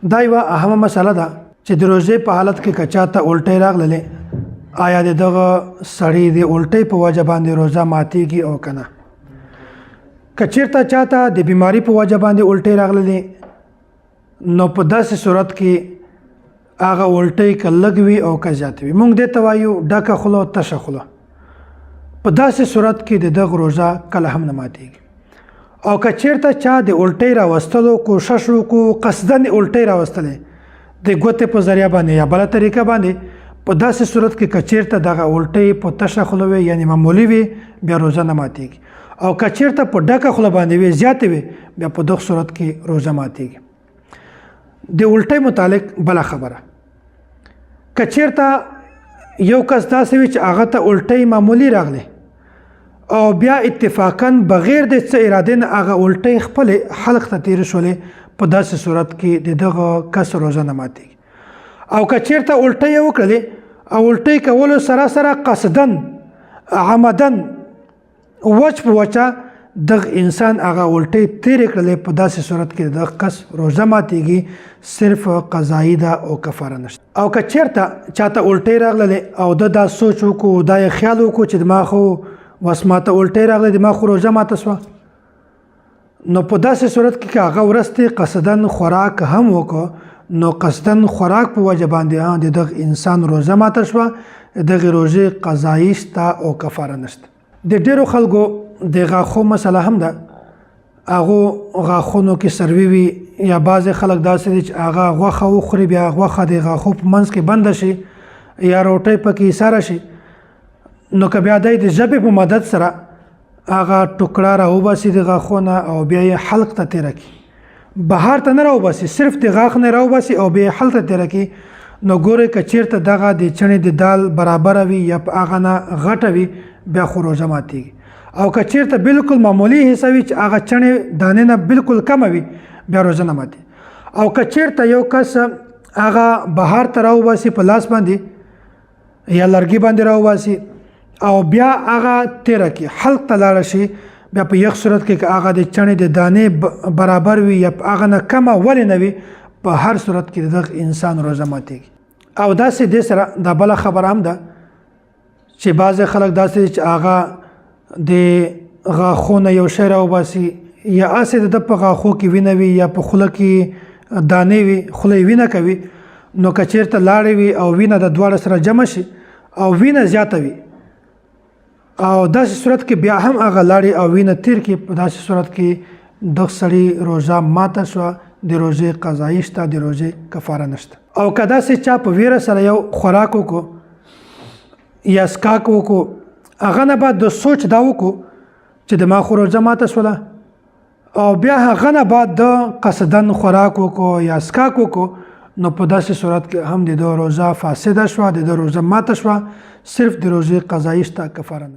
دا یوه اهمه مسله ده چې د روژې په حالت کې که چاته الټۍ راغللې آیا د دغه سړي د الټۍ په وجه باندې روژه ماتیږي او که نه. که چېرته چاته د بیماري په وجه باندې الټۍ راغللې نو په داسې صورت کې هغه الټۍ که لږ وي او که زیات وي موږ دې ته وایو ډکه خوله تشه خوله. په داسې صورت کې د دغه روژه کله هم نه ماتیږي. او که چېرته چا د الټۍ راوستلو کوشش وکړو قصدن الټۍ راوستلې د ګوتې په ذریعه باندې یا بله طریقه باندې په داسې صورت کې که چېرته دغه الټۍ په تشه خوله وي یعنې معمولي وي بیا روژه نه ماتیږي. او که چېرته په ډکه خوله باندې وي زیاتې وي بیا په دغه صورت کې روژه ماتیږي. د الټۍ متعلق بله خبره که چېرته یو کس داسې وي چې هغه ته الټۍ معمولي راغلی او بیا اتفاقا بغیر د څه ارادې نه هغه الټۍ خپلې حلق ته تېرې شولې په داسې صورت کې د دغه کس روژه نه ماتیږي. او که چېرته الټۍ یې وکړلې او الټۍ کولو سره سره قصدن عمدن وچ په وچه دغه انسان هغه الټۍ تېرې کړلې په داسې صورت کې دغه کس روژه ماتیږي صرف قضایي ده او کفاره نشته. او که چېرته چاته الټۍ راغللې او ده دا سوچ وکړو دا یې خیال وکړو چې ما خو وس ماته الټۍ راغلی د ما خو روژه ماته شوه نو په داسې صورت کې که هغه وروستې قصدن خوراک هم وکړو نو قصدن خوراک په وجه باندې د دغه انسان روژه ماته شوه دغې روژې قضایي شته او کفاره نشته. د ډېرو خلکو د غاښو مسله هم ده هغو غاښونو کې سروي وي یا بعضې خلک داسې دي چې هغه غوښه وخوري بیا غوښه د غاښو په منځ کې بنده شي یا روټۍ پکې ایساره شي نو که بیا دی د ژبې په مدد سره هغه ټوکړه راوباسي د غاښونه او بیا یې حلق ته تېره کړي بهر ته نه راوباسي صرف د غاښ نه راوباسي او بیا یې حلق ته تېره کړي نو ګورئ که چېرته دغه د چڼې د دال برابره وي یا په هغه نه غټه وي بیا خو روژه ماتیږي. او که چېرته بالکل معمولي حصه وي چې هغه چڼې دانې نه بالکل کمه وي بیا روژه نه ماتي. او که چېرته یو کس هغه بهر ته راوباسي په لاس باندې یا لرګي باندې راوباسي او بیا هغه تېره کړي حلق ته لاړه شي بیا په یخ صورت کې که هغه د چڼې د دانې برابر وي یا په هغه نه کمه ولې نه وي په هر صورت کې دغه انسان روژه ماتیږي. او داسې دې سره دا بله خبره هم ده چې بعضې خلک داسې دي چې هغه د غاښونه یو شی راوباسي یا هسې د ده په غاښو کې وینه وي یا په خوله کې دانې وي خوله یې وینه کوي نو که چېرته لاړې وي او وینه د دواړه سره جمع شي او وینه زیاته وي او داسې صورت کې بیا هم هغه لاړې او وینه تېر کړي په داسې صورت کې دغه سړي روژه ماته شوه د روژې قضایي شته د روژې کفاره نشته. او که داسې چا په ویره سره یو خوراک وکړو یا سکاک وکړو هغه نه بعد د سوچ دا وکړو چې د ما خو روژه ماته شوله او بیا هغه نه بعد د قصدن خوراک وکړو یا سکاک وکړو نو په داسې صورت کې هم د ده روژه فاسده شوه د ده روژه ماته شوه صرف د روژې قضایي شته کفاره نشته.